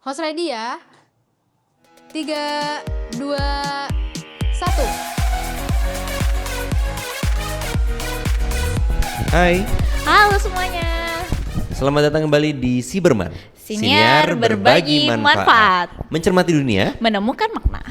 Host ready ya? 3, 2, 1. Hai, Halo semuanya. selamat datang kembali di Siberman. Siniar berbagi manfaat. Mencermati dunia. Menemukan makna.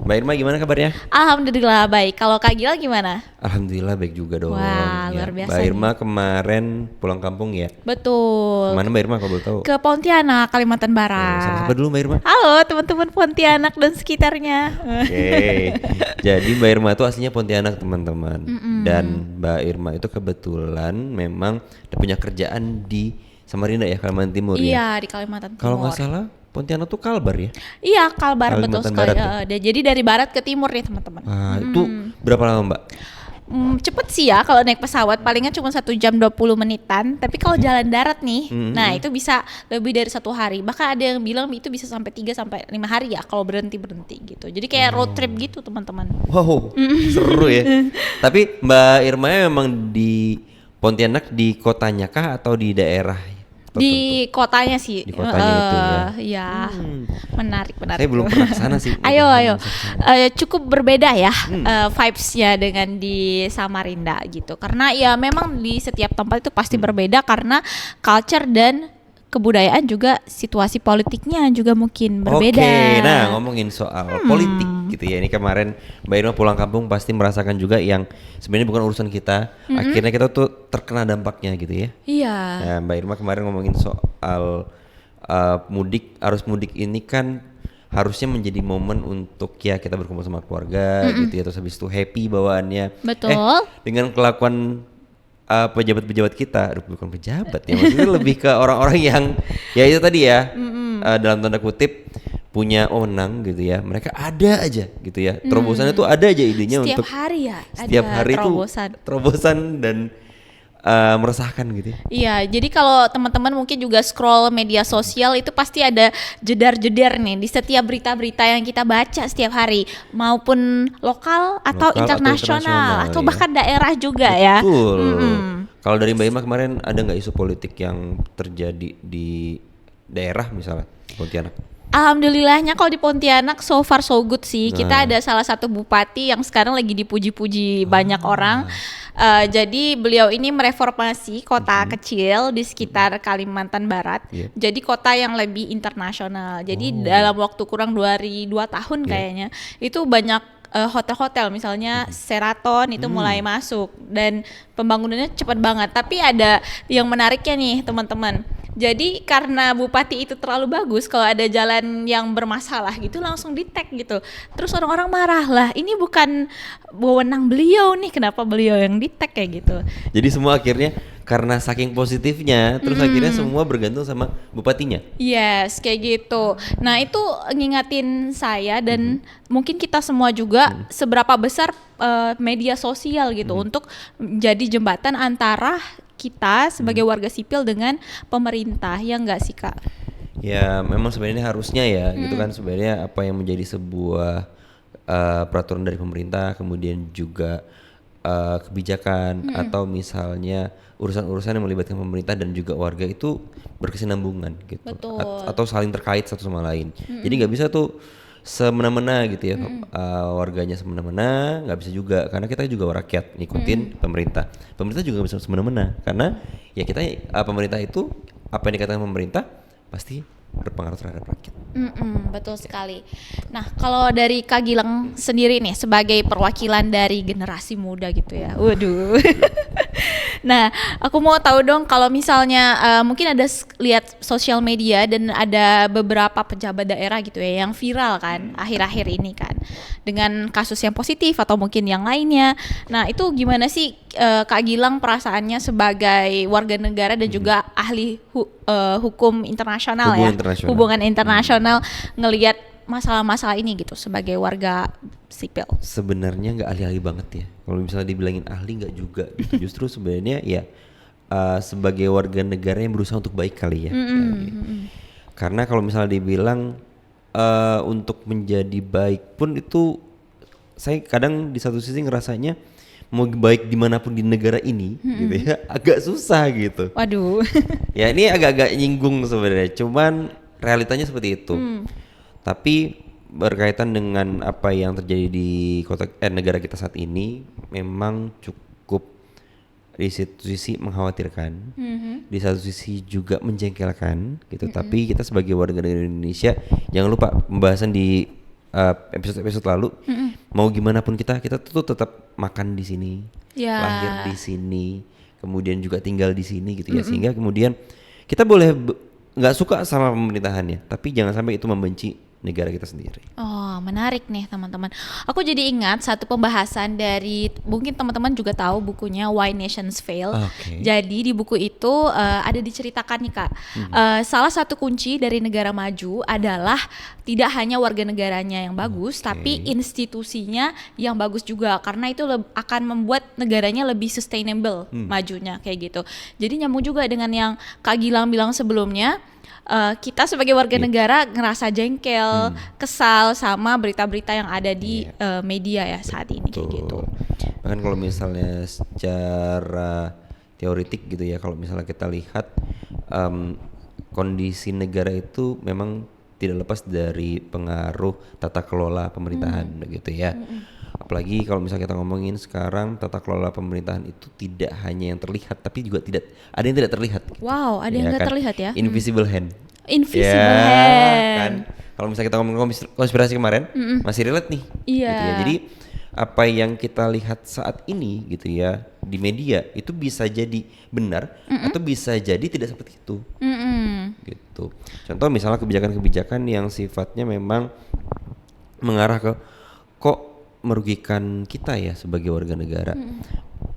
Mbak Irma gimana kabarnya? Alhamdulillah baik. Kalau Kak Gila gimana? Alhamdulillah baik juga dong. Wah, luar Mbak biasa Irma kemarin pulang kampung ya? Betul. Kemana Mbak Irma kalau boleh tahu? Ke Pontianak, Kalimantan Barat. Sapa-sapa dulu Mbak Irma. Halo teman-teman Pontianak dan sekitarnya. Oke, jadi Mbak Irma itu aslinya Pontianak teman-teman. Dan Mbak Irma itu kebetulan memang punya kerjaan di Samarinda ya, Kalimantan Timur ya? Iya, di Kalimantan Timur. Kalau nggak salah Pontianak tuh Kalbar ya? Iya, Kalbar betul Kalimantan sekali. Barat ya? Jadi dari barat ke timur nih teman-teman. Itu berapa lama Mbak? Cepet sih ya kalau naik pesawat, palingan cuma 1 jam 20 menitan. Tapi kalau jalan darat nih, nah itu bisa lebih dari 1 hari. Bahkan ada yang bilang itu bisa sampai 3 sampai 5 hari ya kalau berhenti gitu. Jadi kayak road trip gitu teman-teman. Wow, seru ya. Tapi Mbak Irma memang di Pontianak di kotanya kah atau di daerah tertentu? Di kotanya sih. Di kotanya itu ya. Iya. Menarik. Saya belum pernah kesana sih. Ayo. Cukup berbeda ya vibes-nya dengan di Samarinda gitu. Karena ya memang di setiap tempat itu pasti berbeda karena culture dan kebudayaan juga situasi politiknya juga mungkin berbeda. Oke, nah ngomongin soal politik gitu ya. Ini kemarin Mbak Irma pulang kampung pasti merasakan juga yang sebenarnya bukan urusan kita. Akhirnya kita tuh terkena dampaknya gitu ya. Iya. Nah, Mbak Irma kemarin ngomongin soal mudik, arus mudik ini kan harusnya menjadi momen untuk ya kita berkumpul sama keluarga gitu ya, terus habis itu happy bawaannya. Betul. Dengan kelakuan pejabat-pejabat kita, aduh bukan pejabat ya, maksudnya lebih ke orang-orang yang ya itu tadi ya, dalam tanda kutip punya wewenang gitu ya, mereka ada aja gitu ya, terobosannya tuh ada aja idenya Setiap untuk hari ya setiap ada hari terobosan. tuh terobosan dan meresahkan gitu ya. Iya, jadi kalau teman-teman mungkin juga scroll media sosial itu pasti ada jedar-jedar nih di setiap berita-berita yang kita baca setiap hari, maupun lokal atau internasional atau ya. bahkan daerah juga ya. Betul. Kalau dari Mbak Ima kemarin ada nggak isu politik yang terjadi di daerah misalnya Pontianak? Alhamdulillahnya kalau di Pontianak so far so good sih. Kita ada salah satu bupati yang sekarang lagi dipuji-puji banyak orang. Jadi beliau ini mereformasi kota kecil di sekitar Kalimantan Barat. Jadi kota yang lebih internasional. Jadi dalam waktu kurang 2 tahun kayaknya itu banyak hotel-hotel misalnya Sheraton itu mulai masuk dan pembangunannya cepat banget. Tapi ada yang menariknya nih teman-teman. Jadi karena bupati itu terlalu bagus, kalau ada jalan yang bermasalah gitu langsung di-tag gitu. Terus orang-orang marah lah, ini bukan wewenang beliau nih, kenapa beliau yang di-tag kayak gitu. Jadi semua akhirnya karena saking positifnya, terus akhirnya semua bergantung sama bupatinya. Yes, kayak gitu. Nah itu ngingatin saya dan mungkin kita semua juga seberapa besar media sosial gitu untuk jadi jembatan antara kita sebagai warga sipil dengan pemerintah, ya enggak sih Kak? Ya memang sebenarnya harusnya ya gitu kan, sebenarnya apa yang menjadi sebuah peraturan dari pemerintah, kemudian juga kebijakan atau misalnya urusan-urusan yang melibatkan pemerintah dan juga warga itu berkesinambungan gitu. Atau saling terkait satu sama lain. Jadi nggak bisa tuh semena-mena gitu ya, warganya semena-mena, nggak bisa juga karena kita juga rakyat ngikutin pemerintah juga nggak bisa semena-mena karena ya kita pemerintah itu apa yang dikatakan pemerintah pasti berpengaruh terhadap rakyat. Betul sekali. Nah kalau dari Kak Gilang sendiri nih sebagai perwakilan dari generasi muda gitu ya, waduh. Nah, aku mau tahu dong kalau misalnya mungkin ada lihat sosial media dan ada beberapa pejabat daerah gitu ya yang viral kan akhir-akhir ini kan dengan kasus yang positif atau mungkin yang lainnya. Nah, itu gimana sih Kak Gilang perasaannya sebagai warga negara dan juga ahli hukum internasional hubungan internasional ngelihat masalah-masalah ini gitu sebagai warga sipil? Sebenarnya nggak ahli-ahli banget ya. Kalau misalnya dibilangin ahli nggak juga gitu. Justru sebenarnya ya sebagai warga negara yang berusaha untuk baik kali ya. Karena kalau misalnya dibilang untuk menjadi baik pun itu saya kadang di satu sisi ngerasanya mau baik dimanapun di negara ini gitu ya agak susah gitu. Waduh. Ya ini agak-agak nyinggung sebenarnya. Cuman realitanya seperti itu. Tapi berkaitan dengan apa yang terjadi di negara kita saat ini, memang cukup di satu sisi mengkhawatirkan, di satu sisi juga menjengkelkan gitu. Tapi kita sebagai warga negara Indonesia, jangan lupa pembahasan di episode lalu, mau gimana pun kita tuh tetap makan di sini, lahir di sini, kemudian juga tinggal di sini gitu ya. Sehingga kemudian kita boleh nggak suka sama pemerintahannya, tapi jangan sampai itu membenci negara kita sendiri. Oh, menarik nih teman-teman. Aku jadi ingat satu pembahasan dari, mungkin teman-teman juga tahu bukunya Why Nations Fail. Jadi di buku itu ada diceritakan nih Kak, salah satu kunci dari negara maju adalah tidak hanya warga negaranya yang bagus, tapi institusinya yang bagus juga, karena itu akan membuat negaranya lebih sustainable majunya kayak gitu. Jadi nyambung juga dengan yang Kak Gilang bilang sebelumnya. Kita sebagai warga negara ngerasa jengkel, kesal sama berita-berita yang ada di media ya saat ini kayak gitu. Bahkan kalau misalnya secara teoritik gitu ya, kalau misalnya kita lihat kondisi negara itu memang tidak lepas dari pengaruh tata kelola pemerintahan gitu ya. Apalagi kalau misalnya kita ngomongin sekarang, tata kelola pemerintahan itu tidak hanya yang terlihat, tapi juga ada yang tidak terlihat. Wow, ada yang nggak terlihat ya? Invisible hand. Invisible hand. Kan? Kalau misalnya kita ngomong konspirasi kemarin, masih relate nih. Iya. Gitu ya. Jadi apa yang kita lihat saat ini gitu ya di media itu bisa jadi benar atau bisa jadi tidak seperti itu. Gitu. Contoh misalnya kebijakan-kebijakan yang sifatnya memang mengarah ke kok merugikan kita ya sebagai warga negara.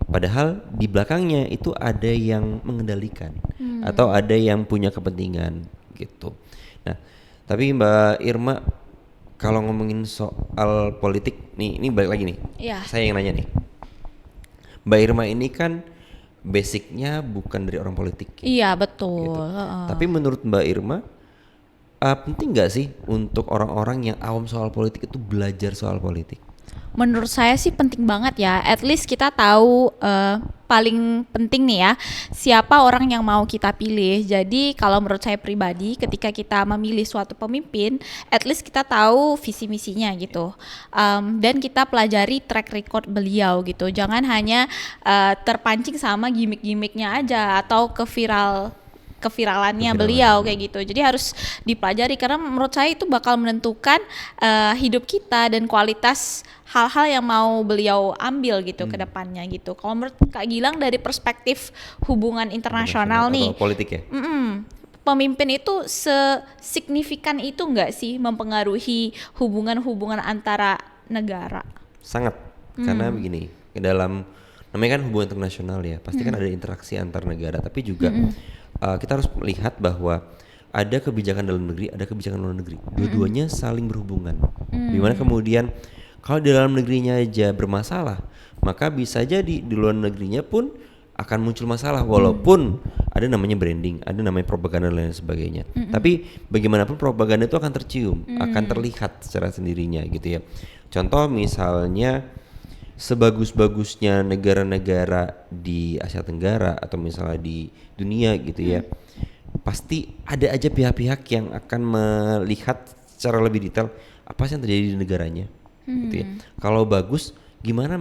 Padahal di belakangnya itu ada yang mengendalikan atau ada yang punya kepentingan gitu. Nah, tapi Mbak Irma kalau ngomongin soal politik ini balik lagi nih. Saya yang nanya nih. Mbak Irma ini kan basicnya bukan dari orang politik. Iya betul. Gitu. Tapi menurut Mbak Irma penting nggak sih untuk orang-orang yang awam soal politik itu belajar soal politik? Menurut saya sih penting banget ya. At least kita tahu paling penting nih ya, siapa orang yang mau kita pilih. Jadi kalau menurut saya pribadi, ketika kita memilih suatu pemimpin, at least kita tahu visi misinya gitu. Dan kita pelajari track record beliau gitu. Jangan hanya terpancing sama gimmick-gimmicknya aja atau keviralannya beliau kayak gitu. Jadi harus dipelajari karena menurut saya itu bakal menentukan hidup kita dan kualitas hal-hal yang mau beliau ambil gitu ke depannya gitu. Kalau menurut Kak Gilang dari perspektif hubungan internasional nih, atau politik ya. Pemimpin itu sesignifikan itu nggak sih mempengaruhi hubungan-hubungan antara negara? Sangat. Karena begini, ke dalam namanya kan hubungan internasional ya, pasti kan ada interaksi antar negara, tapi juga kita harus melihat bahwa ada kebijakan dalam negeri, ada kebijakan luar negeri. Dua-duanya saling berhubungan. Dimana kemudian kalau di dalam negerinya aja bermasalah, maka bisa jadi di luar negerinya pun akan muncul masalah, walaupun ada namanya branding, ada namanya propaganda dan lain sebagainya. Tapi bagaimanapun propaganda itu akan tercium, akan terlihat secara sendirinya gitu ya. Contoh misalnya sebagus-bagusnya negara-negara di Asia Tenggara atau misalnya di dunia gitu ya, pasti ada aja pihak-pihak yang akan melihat secara lebih detail apa sih yang terjadi di negaranya gitu ya. Kalau bagus gimana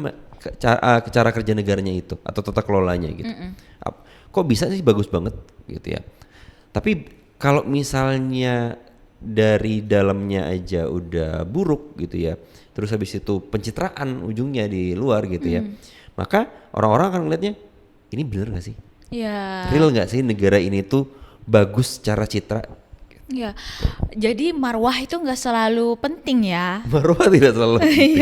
cara kerja negaranya itu atau tata kelolanya gitu. Kok bisa sih bagus banget gitu ya. Tapi kalau misalnya dari dalamnya aja udah buruk gitu ya, terus habis itu pencitraan ujungnya di luar gitu ya, maka orang-orang akan ngeliatnya ini bener gak sih? Real gak sih negara ini tuh bagus secara citra? Ya, jadi marwah itu nggak selalu penting ya. Marwah tidak selalu penting.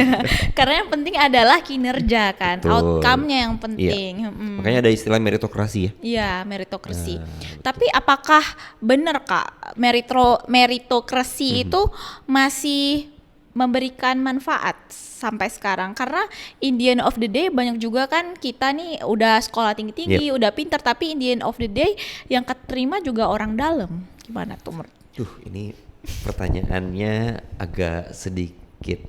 Karena yang penting adalah kinerja kan, outcome-nya yang penting. Makanya ada istilah meritokrasi ya. Iya, meritokrasi. Tapi apakah benar Kak, meritokrasi itu masih memberikan manfaat sampai sekarang? Karena in the end of the day banyak juga kan kita nih udah sekolah tinggi-tinggi, udah pintar, tapi in the end of the day yang keterima juga orang dalam. Gimana tuh menurut? Ini pertanyaannya agak sedikit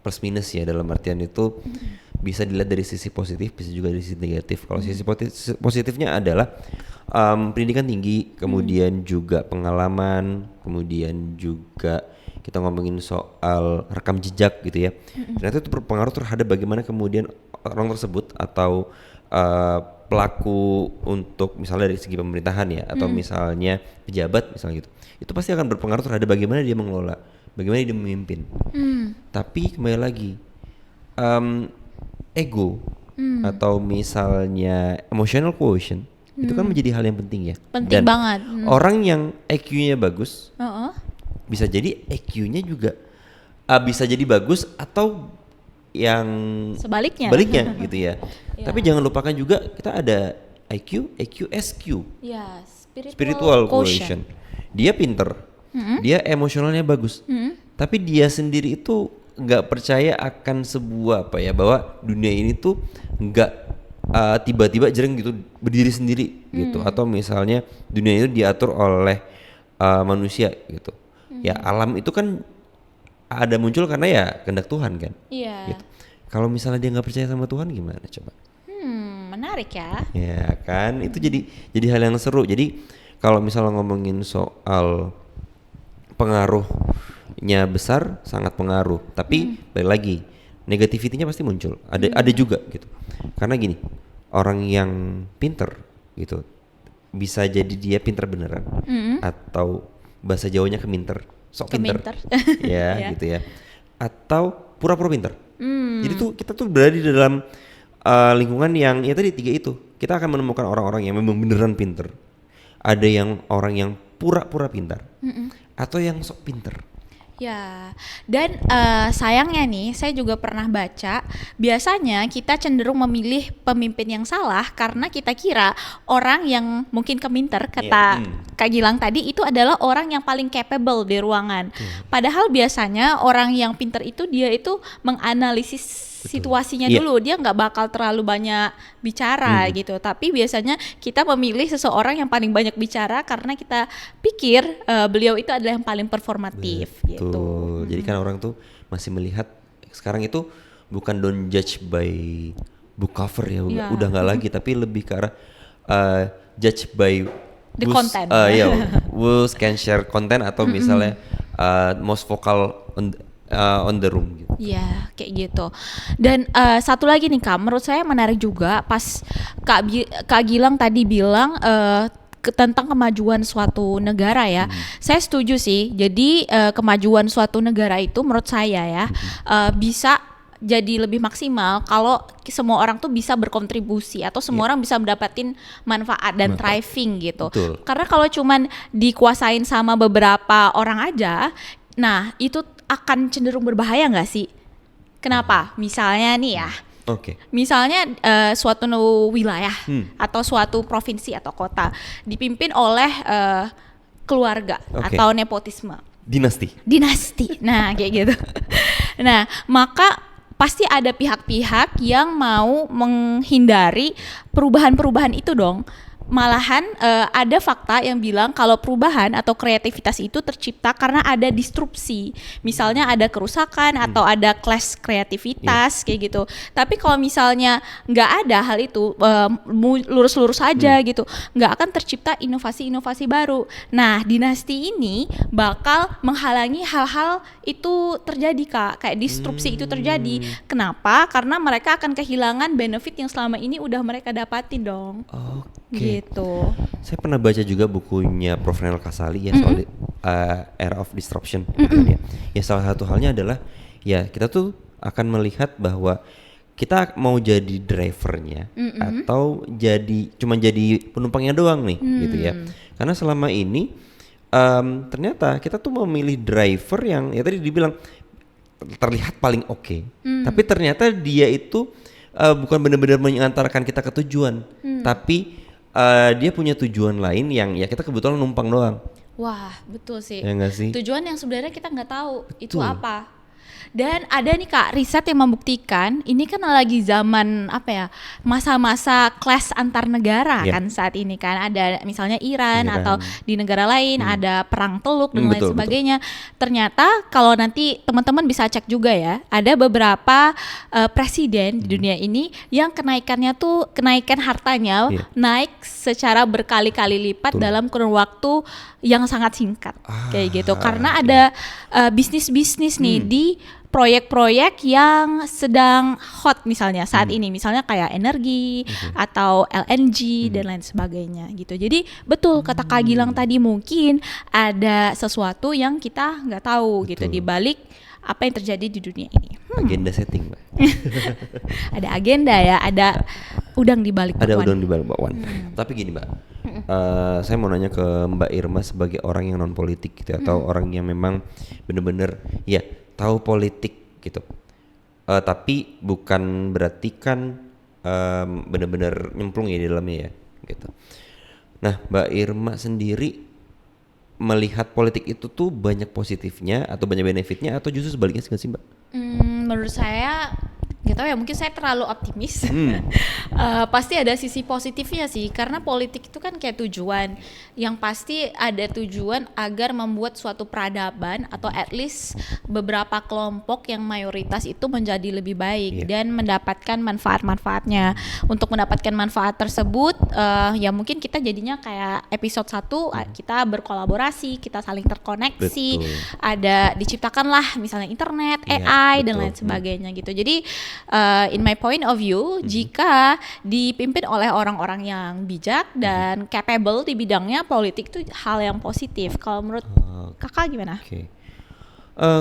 plus minus ya, dalam artian itu bisa dilihat dari sisi positif, bisa juga dari sisi negatif. Kalau sisi positifnya adalah pendidikan tinggi, kemudian juga pengalaman, kemudian juga kita ngomongin soal rekam jejak gitu ya. Ternyata itu berpengaruh terhadap bagaimana kemudian orang tersebut atau pelaku untuk misalnya dari segi pemerintahan ya, atau misalnya pejabat misalnya gitu. Itu pasti akan berpengaruh terhadap bagaimana dia mengelola, bagaimana dia memimpin. Tapi kembali lagi, ego atau misalnya emotional quotient itu kan menjadi hal yang penting ya. Penting Dan banget. orang yang EQ-nya bagus Heeh. bisa jadi EQ-nya juga bisa jadi bagus atau yang Sebaliknya. gitu ya. Iya. Tapi jangan lupakan juga kita ada IQ, EQ, SQ, Ya, spiritual quotient. Dia pinter, dia emosionalnya bagus. Tapi dia sendiri itu nggak percaya akan sebuah bahwa dunia ini tuh nggak tiba-tiba jereng gitu berdiri sendiri gitu, atau misalnya dunia itu diatur oleh manusia gitu. Ya alam itu kan ada muncul karena ya kehendak Tuhan kan. Iya. Gitu. Kalau misalnya dia nggak percaya sama Tuhan gimana coba? Menarik ya. Ya kan, itu jadi hal yang seru. Jadi kalau misalnya ngomongin soal pengaruhnya besar, sangat pengaruh. Tapi balik lagi, negativitinya pasti muncul. Ada juga gitu. Karena gini, orang yang pinter gitu bisa jadi dia pinter beneran, atau bahasa Jawanya keminter, sok pinter, ya Iya. gitu ya. Atau pura-pura pinter. Jadi tuh kita tuh berada di dalam lingkungan yang ya tadi 3 itu. Kita akan menemukan orang-orang yang memang beneran pinter. Ada yang orang yang pura-pura pintar, atau yang sok pinter. Ya, dan sayangnya nih, saya juga pernah baca, biasanya kita cenderung memilih pemimpin yang salah karena kita kira orang yang mungkin keminter, kata Kak Gilang tadi, itu adalah orang yang paling capable di ruangan. Padahal biasanya orang yang pinter itu dia itu menganalisis situasinya dulu, dia nggak bakal terlalu banyak bicara gitu. Tapi biasanya kita memilih seseorang yang paling banyak bicara karena kita pikir beliau itu adalah yang paling performatif gitu. Betul. Jadi kan orang tuh masih melihat sekarang itu bukan don't judge by book cover ya, udah nggak lagi, tapi lebih ke arah judge by The content. Who can share content, atau misalnya most vocal on the room gitu. Iya, kayak gitu. Dan satu lagi nih Kak, menurut saya menarik juga pas Kak Gilang tadi bilang tentang kemajuan suatu negara ya. Saya setuju sih. Jadi kemajuan suatu negara itu menurut saya ya bisa jadi lebih maksimal kalau semua orang tuh bisa berkontribusi, atau semua orang bisa mendapatkan manfaat dan thriving gitu. Betul. Karena kalau cuman dikuasain sama beberapa orang aja, nah itu akan cenderung berbahaya nggak sih? Kenapa? Misalnya nih ya, misalnya suatu wilayah atau suatu provinsi atau kota dipimpin oleh keluarga atau nepotisme, dinasti. Nah kayak gitu. Nah maka pasti ada pihak-pihak yang mau menghindari perubahan-perubahan itu dong. Malahan ada fakta yang bilang kalau perubahan atau kreativitas itu tercipta karena ada disrupsi. Misalnya ada kerusakan atau ada clash kreativitas kayak gitu. Tapi kalau misalnya nggak ada hal itu, lurus-lurus aja gitu, nggak akan tercipta inovasi-inovasi baru. Nah dinasti ini bakal menghalangi hal-hal itu terjadi Kak, kayak disrupsi itu terjadi. Kenapa? Karena mereka akan kehilangan benefit yang selama ini udah mereka dapatin dong. Gitu. Saya pernah baca juga bukunya Prof. Renal Kasali ya soal Era of Disruption gitu ya. Ya salah satu halnya adalah ya kita tuh akan melihat bahwa kita mau jadi drivernya atau cuma jadi penumpangnya doang nih gitu ya. Karena selama ini ternyata kita tuh memilih driver yang ya tadi dibilang terlihat paling oke. Tapi ternyata dia itu bukan benar-benar mengantarkan kita ke tujuan, tapi dia punya tujuan lain yang ya kita kebetulan numpang doang. Wah betul sih. Ya nggak sih? Tujuan yang sebenarnya kita nggak tahu itu apa. Dan ada nih Kak, riset yang membuktikan ini kan lagi zaman apa ya, masa-masa clash antar negara Iya. kan saat ini kan, ada misalnya Iran Iran. atau di negara lain ada perang teluk dan lain Betul, sebagainya. Ternyata kalau nanti teman-teman bisa cek juga ya, ada beberapa presiden di dunia ini yang kenaikan hartanya Iya. naik secara berkali-kali lipat Betul. dalam kurun waktu yang sangat singkat kayak gitu, karena iya. ada bisnis-bisnis nih di proyek-proyek yang sedang hot misalnya saat ini, misalnya kayak energi atau LNG dan lain sebagainya gitu. Jadi betul kata Kak Gilang tadi, mungkin ada sesuatu yang kita nggak tahu gitu Betul. di balik apa yang terjadi di dunia ini. Agenda setting, Mbak. Ada agenda ya, ada udang di balik Ada bakwan. udang di balik bakwan. Tapi gini, Mbak. Saya mau nanya ke Mbak Irma sebagai orang yang non politik gitu ya, atau orang yang memang bener-bener ya tahu politik gitu. Tapi bukan berarti kan bener-bener nyemplung ya di dalamnya ya gitu. Nah, Mbak Irma sendiri melihat politik itu tuh banyak positifnya atau banyak benefitnya atau justru sebaliknya sih Mbak? Menurut saya nggak tahu ya, mungkin saya terlalu optimis. Pasti ada sisi positifnya sih, karena politik itu kan kayak tujuan, yang pasti ada tujuan agar membuat suatu peradaban atau at least beberapa kelompok yang mayoritas itu menjadi lebih baik dan mendapatkan manfaat-manfaatnya. Untuk mendapatkan manfaat tersebut ya mungkin kita jadinya kayak episode 1 kita berkolaborasi, kita saling terkoneksi, ada diciptakanlah misalnya internet, AI dan lain sebagainya gitu. Jadi in my point of view, jika dipimpin oleh orang-orang yang bijak dan capable di bidangnya, politik itu hal yang positif. Kalau menurut Kakak gimana? Oke.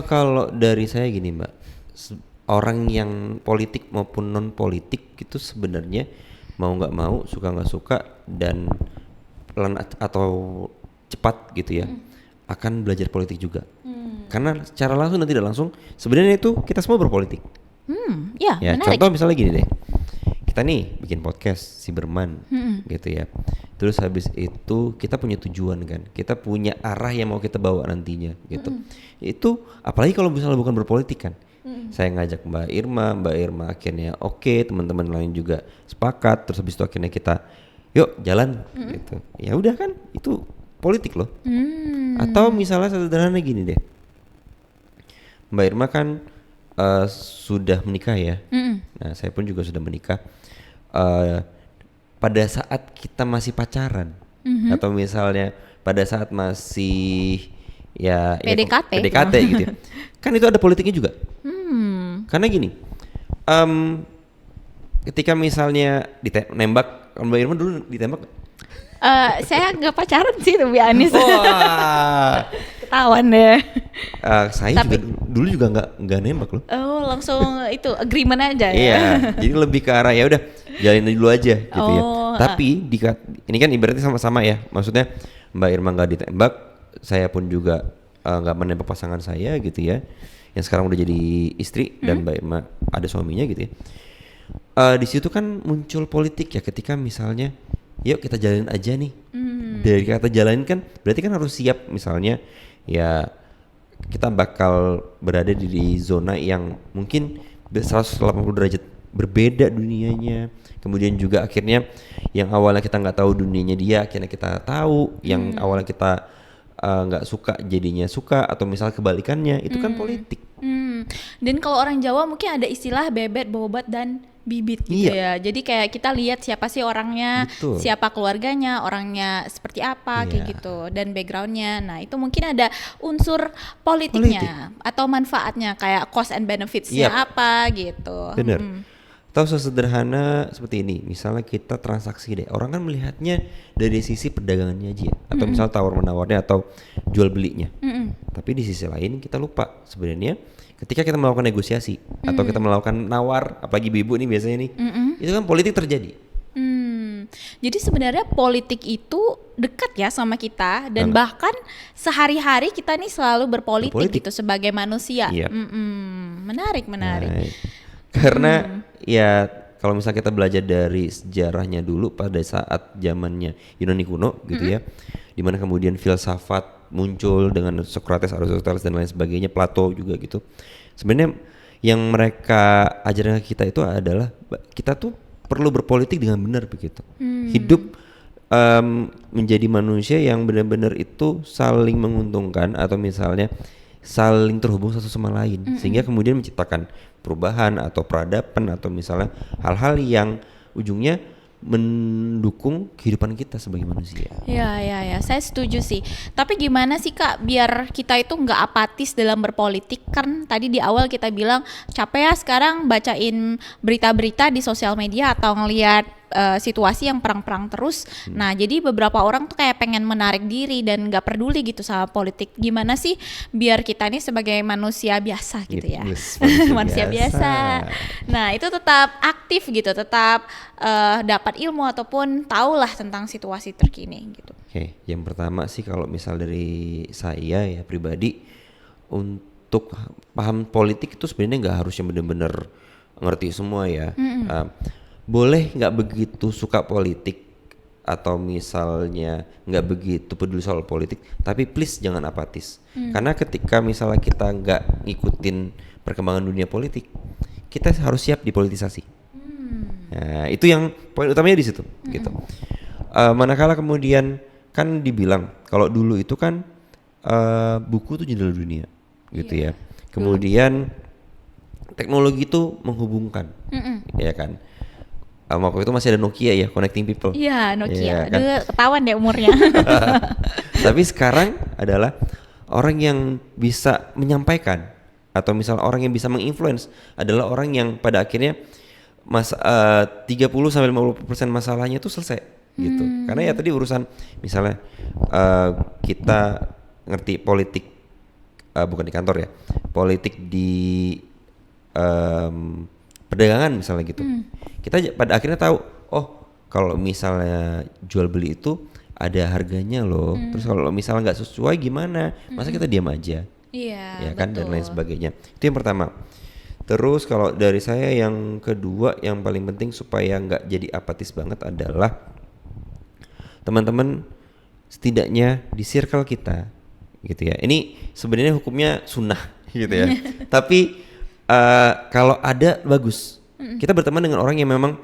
Kalau dari saya gini Mbak, orang yang politik maupun non politik itu sebenarnya mau nggak mau, suka nggak suka dan pelan atau cepat gitu ya, akan belajar politik juga. Karena secara langsung dan tidak langsung sebenarnya itu kita semua berpolitik. Ya, Ya, menarik. contoh misalnya gini deh. Kita nih bikin podcast Siberman gitu ya. Terus habis itu kita punya tujuan kan. Kita punya arah yang mau kita bawa nantinya gitu. Itu apalagi kalau misalnya bukan berpolitik kan. Saya ngajak Mbak Irma akhirnya oke, teman-teman lain juga sepakat. Terus habis itu akhirnya kita yuk jalan gitu. Ya udah kan, itu politik loh. Atau misalnya sederhana gini deh. Mbak Irma kan sudah menikah ya. Nah, saya pun juga sudah menikah. Pada saat kita masih pacaran atau misalnya pada saat masih PDKT gitu ya. Kan itu ada politiknya juga. Karena gini, ketika misalnya nembak, Mbak Irma dulu ditembak? Saya nggak pacaran sih, to be honest. Wah, Ketahuan deh. saya juga dulu juga nggak nembak loh. Oh, langsung itu agreement aja ya. Iya, jadi lebih ke arah ya udah jalanin dulu aja gitu ya. Tapi ini kan ibaratnya sama-sama ya. Maksudnya Mbak Irma nggak ditembak, saya pun juga nggak menembak pasangan saya gitu ya. Yang sekarang udah jadi istri dan Mbak Irma ada suaminya gitu ya. Di situ kan muncul politik ya, ketika misalnya yuk kita jalanin aja nih. Dari kata jalanin kan berarti kan harus siap, misalnya ya kita bakal berada di zona yang mungkin 180 derajat berbeda dunianya. Kemudian juga akhirnya yang awalnya kita nggak tahu dunianya dia, akhirnya kita tahu. Yang awalnya kita nggak suka jadinya suka, atau misal kebalikannya, itu kan politik. Dan kalau orang Jawa mungkin ada istilah bebet, bobot dan bibit gitu ya. Jadi kayak kita lihat siapa sih orangnya, Betul. siapa keluarganya, orangnya seperti apa kayak gitu, dan backgroundnya. Nah itu mungkin ada unsur politiknya atau manfaatnya, kayak cost and benefitsnya apa gitu. Bener. Tahu sesederhana seperti ini, misalnya kita transaksi deh, orang kan melihatnya dari sisi perdagangannya aja ya, atau misal tawar menawarnya atau jual belinya. Tapi di sisi lain kita lupa sebenarnya ketika kita melakukan negosiasi atau kita melakukan nawar, apalagi ibu-ibu nih biasanya nih, itu kan politik terjadi. Jadi sebenarnya politik itu dekat ya sama kita, dan bahkan sehari-hari kita nih selalu berpolitik gitu sebagai manusia. Menarik. Karena ya kalau misalnya kita belajar dari sejarahnya dulu pada saat zamannya Yunani kuno gitu ya, dimana kemudian filsafat muncul dengan Socrates, Aristoteles dan lain sebagainya, Plato juga gitu. Sebenarnya yang mereka ajarkan ke kita itu adalah kita tuh perlu berpolitik dengan benar begitu. Hidup menjadi manusia yang benar-benar itu saling menguntungkan atau misalnya saling terhubung satu sama lain, sehingga kemudian menciptakan perubahan atau peradaban atau misalnya hal-hal yang ujungnya mendukung kehidupan kita sebagai manusia. Ya, saya setuju sih. Tapi gimana sih Kak, biar kita itu nggak apatis dalam berpolitik? Kan tadi di awal kita bilang capek ya sekarang bacain berita-berita di sosial media atau ngelihat situasi yang perang-perang terus. Nah, jadi beberapa orang tuh kayak pengen menarik diri dan nggak peduli gitu sama politik. Gimana sih biar kita nih sebagai manusia biasa gitu ya? Manusia biasa. Nah, itu tetap aktif gitu, tetap dapat ilmu ataupun tahulah tentang situasi terkini gitu. Oke, yang pertama sih kalau misal dari saya ya pribadi, untuk paham politik itu sebenarnya nggak harus yang benar-benar ngerti semua ya. Boleh nggak begitu suka politik atau misalnya nggak begitu peduli soal politik, tapi please jangan apatis. Karena ketika misalnya kita nggak ngikutin perkembangan dunia politik, kita harus siap dipolitisasi. Nah, itu yang poin utamanya di situ gitu. Manakala kemudian kan dibilang kalau dulu itu kan buku itu jendela dunia gitu ya. Kemudian teknologi itu menghubungkan, ya kan. Waktu itu masih ada Nokia ya, connecting people. Iya, Nokia. Ya, kan? Dulu ketahuan deh umurnya. Tapi sekarang adalah orang yang bisa menyampaikan atau misalnya orang yang bisa menginfluence adalah orang yang pada akhirnya 30-50% masalahnya itu selesai gitu. Karena ya tadi urusan misalnya kita ngerti politik bukan di kantor ya, politik di perdagangan misalnya gitu. Kita pada akhirnya tahu, oh kalau misalnya jual beli itu ada harganya loh. Terus kalau misalnya nggak sesuai gimana? Masa kita diam aja? Iya, Ya kan, dan betul. lain sebagainya. Itu yang pertama. Terus kalau dari saya yang kedua yang paling penting supaya nggak jadi apatis banget adalah teman-teman setidaknya di circle kita gitu ya. Ini sebenarnya hukumnya sunnah gitu ya. Tapi kalau ada bagus. Kita berteman dengan orang yang memang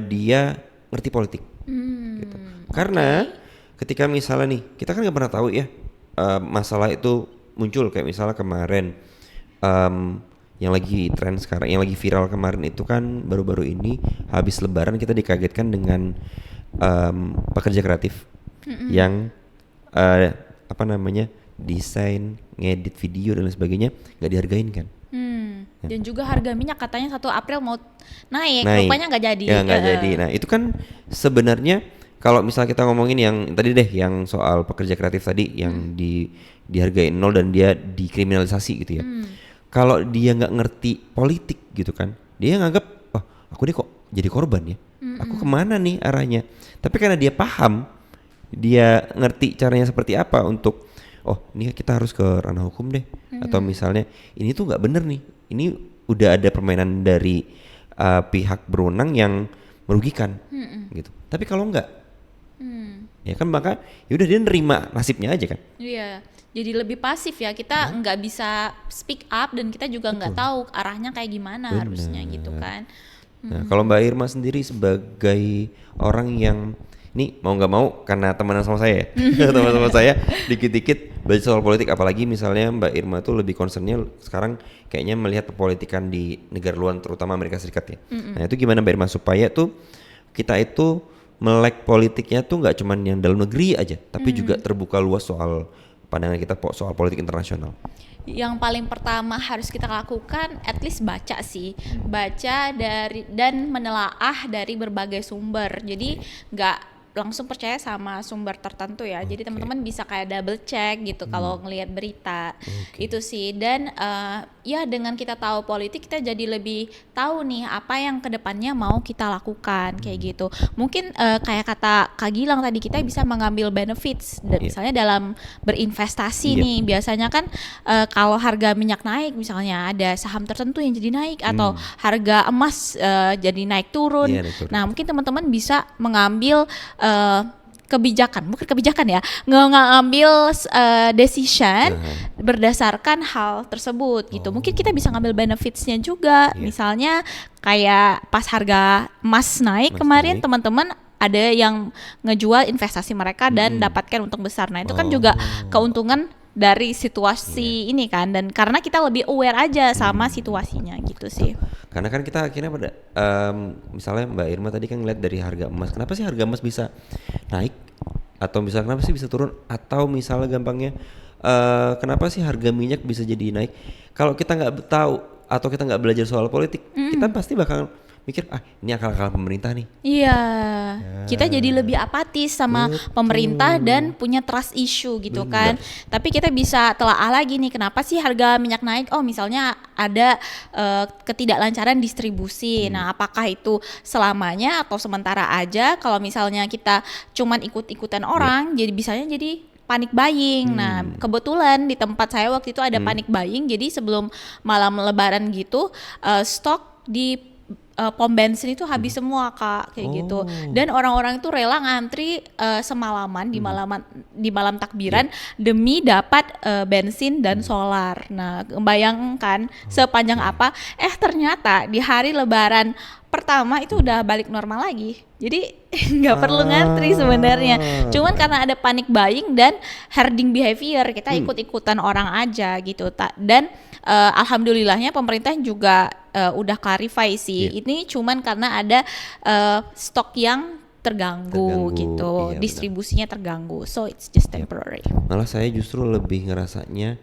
dia ngerti politik. Gitu. Karena ketika misalnya nih, kita kan nggak pernah tahu ya masalah itu muncul kayak misalnya kemarin yang lagi tren sekarang, yang lagi viral kemarin itu kan baru-baru ini habis Lebaran kita dikagetkan dengan pekerja kreatif yang desain, ngedit video dan lain sebagainya nggak dihargain kan. Dan juga harga minyak katanya 1 April mau naik. Rupanya nggak jadi. Ya nggak jadi. Nah itu kan sebenarnya kalau misalnya kita ngomongin yang tadi deh, yang soal pekerja kreatif tadi yang dihargai nol dan dia dikriminalisasi gitu ya. Kalau dia nggak ngerti politik gitu kan, dia nganggap, oh aku nih kok jadi korban ya. Aku kemana nih arahnya? Tapi karena dia paham, dia ngerti caranya seperti apa untuk, oh ini kita harus ke ranah hukum deh. Atau misalnya ini tuh nggak bener nih. Ini udah ada permainan dari pihak berwenang yang merugikan gitu. Tapi kalau enggak, ya kan maka yaudah dia nerima nasibnya aja kan. Iya, jadi lebih pasif ya. Kita nggak bisa speak up dan kita juga nggak tahu arahnya kayak gimana harusnya gitu kan. Nah kalau Mbak Irma sendiri sebagai orang yang ini mau nggak mau karena temenan sama saya ya, teman-teman saya dikit-dikit baca soal politik, apalagi misalnya Mbak Irma tuh lebih concernnya sekarang kayaknya melihat perpolitikan di negara luar terutama Amerika Serikat ya. Nah itu gimana Mbak Irma supaya tuh kita itu melek politiknya tuh nggak cuman yang dalam negeri aja, tapi juga terbuka luas soal pandangan kita soal politik internasional. Yang paling pertama harus kita lakukan at least baca sih. Baca dari dan menelaah dari berbagai sumber. Jadi nggak langsung percaya sama sumber tertentu ya. Jadi teman-teman bisa kayak double check gitu kalau ngelihat berita. Itu sih. Dan ya dengan kita tahu politik kita jadi lebih tahu nih apa yang kedepannya mau kita lakukan kayak gitu. Mungkin kayak kata Kak Gilang tadi, kita bisa mengambil benefits misalnya dalam berinvestasi nih. Biasanya kan kalau harga minyak naik misalnya ada saham tertentu yang jadi naik atau harga emas jadi naik turun. Nah mungkin teman-teman bisa mengambil bukan kebijakan ya, ngambil decision berdasarkan hal tersebut gitu. Mungkin kita bisa ngambil benefitsnya juga, misalnya kayak pas harga emas naik kemarin teman-teman ada yang ngejual investasi mereka dan dapatkan untung besar. Nah itu kan juga keuntungan dari situasi ini kan, dan karena kita lebih aware aja sama situasinya gitu sih. Karena kan kita akhirnya pada misalnya Mbak Irma tadi kan ngeliat dari harga emas, kenapa sih harga emas bisa naik atau misalnya kenapa sih bisa turun, atau misalnya gampangnya kenapa sih harga minyak bisa jadi naik. Kalau kita nggak tahu atau kita nggak belajar soal politik, kita pasti bakal mikir ini akal-akal pemerintah nih. Iya, kita jadi lebih apatis sama pemerintah dan punya trust issue gitu kan. Tapi kita bisa telaah lagi nih, kenapa sih harga minyak naik? Oh misalnya ada ketidaklancaran distribusi. Nah apakah itu selamanya atau sementara aja? Kalau misalnya kita cuman ikut-ikutan orang, jadi bisanya jadi panic buying. Nah kebetulan di tempat saya waktu itu ada panic buying. Jadi sebelum malam lebaran gitu stok di pom bensin itu habis semua Kak, kayak gitu. Dan orang-orang itu rela ngantri semalaman di malam takbiran demi dapat bensin dan solar. Nah, bayangkan sepanjang apa? Ternyata di hari lebaran pertama itu udah balik normal lagi. Jadi nggak perlu ngantri sebenarnya. Cuman karena ada panic buying dan herding behavior, kita ikut-ikutan orang aja gitu. Dan alhamdulillahnya pemerintah juga udah clarify sih. Ini cuman karena ada stok yang terganggu gitu, distribusinya terganggu. So it's just temporary. Malah saya justru lebih ngerasanya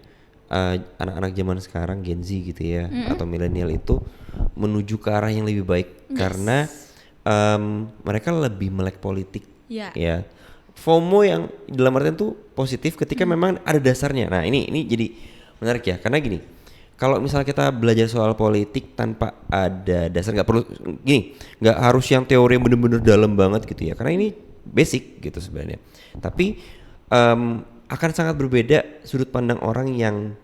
anak-anak zaman sekarang Gen Z gitu ya, atau milenial itu menuju ke arah yang lebih baik karena mereka lebih melek politik. Ya, FOMO yang dalam artian tuh positif ketika memang ada dasarnya. Nah ini jadi menarik ya, karena gini, kalau misalnya kita belajar soal politik tanpa ada dasar, nggak perlu gini, nggak harus yang teori yang bener-bener dalam banget gitu ya, karena ini basic gitu sebenarnya. Tapi akan sangat berbeda sudut pandang orang yang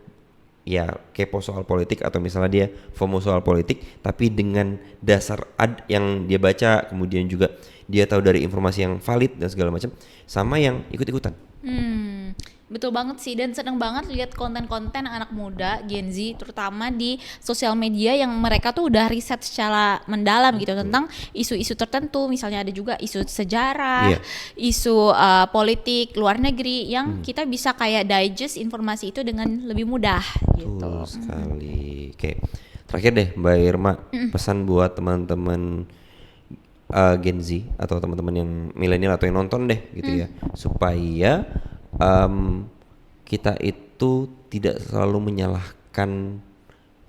ya kepo soal politik atau misalnya dia FOMO soal politik tapi dengan dasar yang dia baca, kemudian juga dia tahu dari informasi yang valid dan segala macam, sama yang ikut-ikutan. Betul banget sih, dan seneng banget lihat konten-konten anak muda Gen Z terutama di sosial media yang mereka tuh udah riset secara mendalam gitu tentang isu-isu tertentu. Misalnya ada juga isu sejarah, isu politik luar negeri yang kita bisa kayak digest informasi itu dengan lebih mudah gitu. Betul sekali. Oke, terakhir deh Mbak Irma, pesan buat teman-teman Gen Z atau teman-teman yang milenial atau yang nonton deh gitu ya, supaya kita itu tidak selalu menyalahkan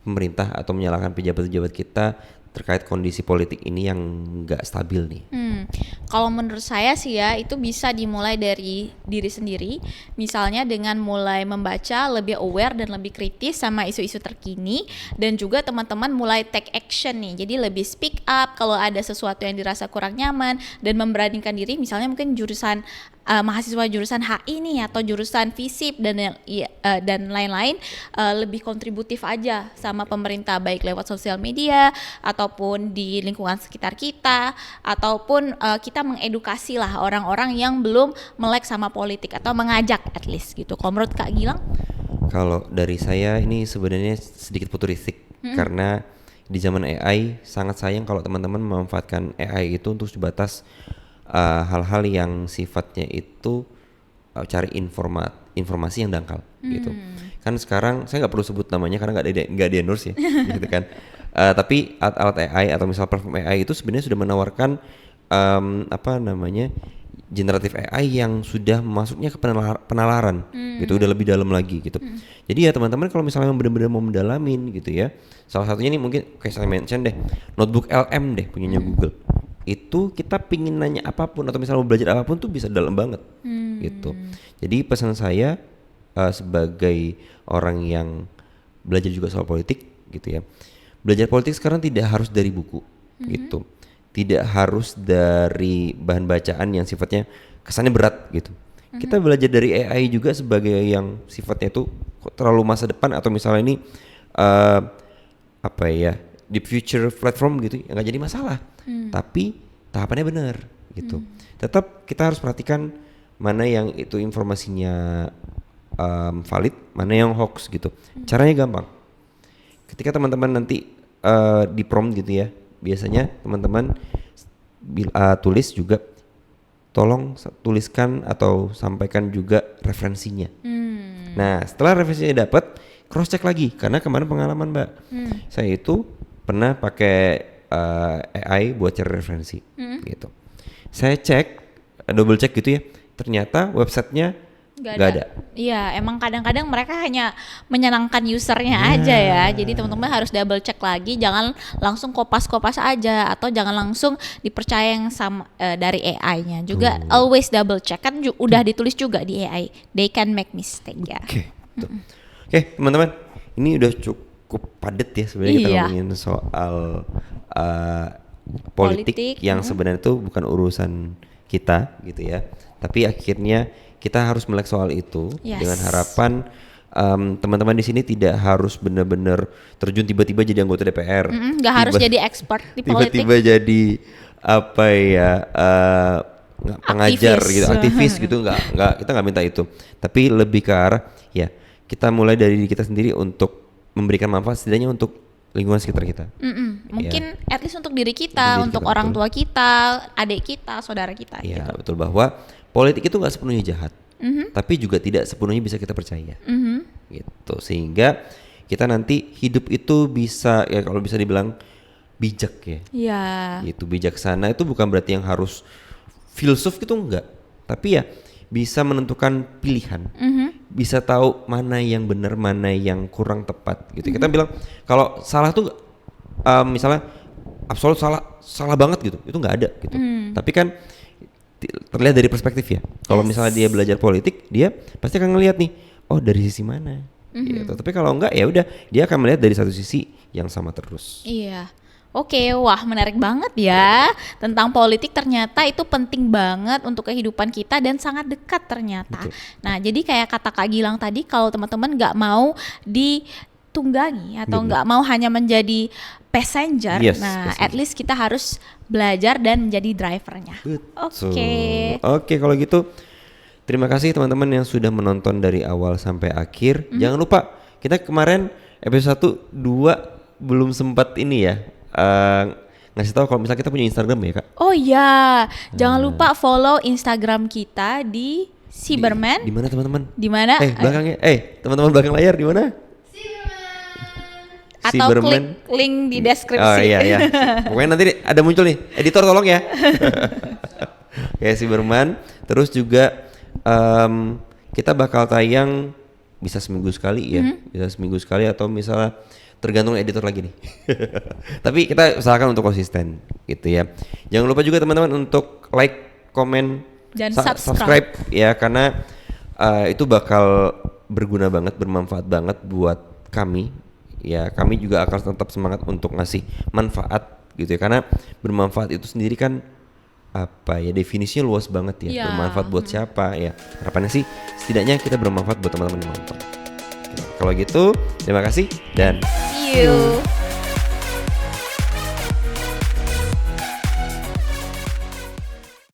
pemerintah atau menyalahkan pejabat-pejabat kita terkait kondisi politik ini yang nggak stabil nih. Kalau menurut saya sih ya, itu bisa dimulai dari diri sendiri, misalnya dengan mulai membaca, lebih aware dan lebih kritis sama isu-isu terkini, dan juga teman-teman mulai take action nih, jadi lebih speak up kalau ada sesuatu yang dirasa kurang nyaman dan memberanikan diri, misalnya mungkin jurusan mahasiswa jurusan HI nih atau jurusan FISIP dan lain-lain, lebih kontributif aja sama pemerintah, baik lewat sosial media ataupun di lingkungan sekitar kita, ataupun kita mengedukasi lah orang-orang yang belum melek sama politik atau mengajak at least gitu. Kalau menurut Kak Gilang? Kalau dari saya ini sebenarnya sedikit futuristik karena di zaman AI sangat sayang kalau teman-teman memanfaatkan AI itu untuk sebatas hal-hal yang sifatnya itu cari informasi yang dangkal gitu. Kan sekarang saya nggak perlu sebut namanya karena nggak di endorse ya gitu kan. Tapi alat AI atau misal platform AI itu sebenarnya sudah menawarkan generatif AI yang sudah masuknya ke penalaran gitu, udah lebih dalam lagi gitu. Jadi ya teman-teman kalau misalnya benar-benar mau mendalamin gitu ya, salah satunya nih mungkin kayak saya mention deh, Notebook LM deh punyanya Google. Itu kita pingin nanya apapun atau misalnya mau belajar apapun tuh bisa dalam banget gitu. Jadi pesan saya sebagai orang yang belajar juga soal politik gitu ya, belajar politik sekarang tidak harus dari buku gitu, tidak harus dari bahan bacaan yang sifatnya kesannya berat gitu. Kita belajar dari AI juga sebagai yang sifatnya itu terlalu masa depan atau misalnya ini deep future platform gitu ya, nggak jadi masalah. Tapi tahapannya benar gitu. tetap kita harus perhatikan mana yang itu informasinya valid, mana yang hoax gitu. Caranya gampang. Ketika teman-teman nanti di prompt gitu ya, biasanya teman-teman tulis juga, tolong tuliskan atau sampaikan juga referensinya. Nah setelah referensinya dapat, cross check lagi, karena kemarin pengalaman Mbak, saya itu pernah pakai AI buat cari referensi gitu. Saya cek, double check gitu ya, ternyata websitenya nggak ada. Iya, emang kadang-kadang mereka hanya menyenangkan usernya aja ya. Jadi teman-teman harus double check lagi, jangan langsung kopas-kopas aja, atau jangan langsung dipercaya yang sama dari AI-nya. Juga always double check, kan udah ditulis juga di AI. They can make mistake ya. Oke, teman-teman, ini udah cukup padat ya sebenarnya kita ngomongin soal politik yang sebenarnya itu bukan urusan kita gitu ya. Tapi akhirnya kita harus melek soal itu dengan harapan teman-teman di sini tidak harus benar-benar terjun tiba-tiba jadi anggota DPR. Nggak harus jadi expert di politik. Tiba-tiba jadi apa ya pengajar gitu, aktivis gitu, kita nggak minta itu. Tapi lebih ke arah ya kita mulai dari diri kita sendiri untuk memberikan manfaat setidaknya untuk lingkungan sekitar kita. Mungkin at least untuk diri kita, untuk orang tua kita, adik kita, saudara kita. Iya gitu. betul, bahwa politik itu nggak sepenuhnya jahat, tapi juga tidak sepenuhnya bisa kita percaya. Gitu, sehingga kita nanti hidup itu bisa ya kalau bisa dibilang bijak ya. Iya. Gitu, bijaksana itu bukan berarti yang harus filsuf gitu, enggak, tapi ya bisa menentukan pilihan, bisa tahu mana yang benar, mana yang kurang tepat gitu. Kita bilang kalau salah tuh misalnya absolut salah banget gitu, itu nggak ada gitu. Tapi kan terlihat dari perspektif ya. Kalau misalnya dia belajar politik, dia pasti akan ngelihat nih, oh dari sisi mana gitu. Tapi kalau enggak ya udah, dia akan melihat dari satu sisi yang sama terus. Iya. Oke, wah menarik banget ya. Tentang politik ternyata itu penting banget untuk kehidupan kita dan sangat dekat ternyata. Betul. Nah, jadi kayak kata Kak Gilang tadi, kalau teman-teman nggak mau ditunggangi atau nggak mau hanya menjadi passenger, nah at least kita harus belajar dan menjadi drivernya. Oke, kalau gitu terima kasih teman-teman yang sudah menonton dari awal sampai akhir. Jangan lupa kita kemarin episode 1, 2 belum sempat ini ya ngasih tahu kalau misalnya kita punya Instagram ya Kak. Oh iya, jangan lupa follow Instagram kita di Cyberman. Di mana teman-teman? Di mana? Belakangnya. Teman-teman belakang layar di mana? Atau klik link di deskripsi. Oh iya. Pokoknya nanti ada muncul nih. Editor tolong ya. Kayak Cyberman. Terus juga kita bakal tayang bisa seminggu sekali ya. Bisa seminggu sekali atau misalnya tergantung editor lagi nih. Tapi kita usahakan untuk konsisten gitu ya. Jangan lupa juga teman-teman untuk like, komen, dan subscribe ya, karena itu bakal berguna banget, bermanfaat banget buat kami. Ya, kami juga akan tetap semangat untuk ngasih manfaat gitu ya, karena bermanfaat itu sendiri kan apa ya, definisinya luas banget ya. Bermanfaat buat siapa ya, harapannya sih setidaknya kita bermanfaat buat teman-teman yang nonton. Kalau gitu terima kasih dan see you.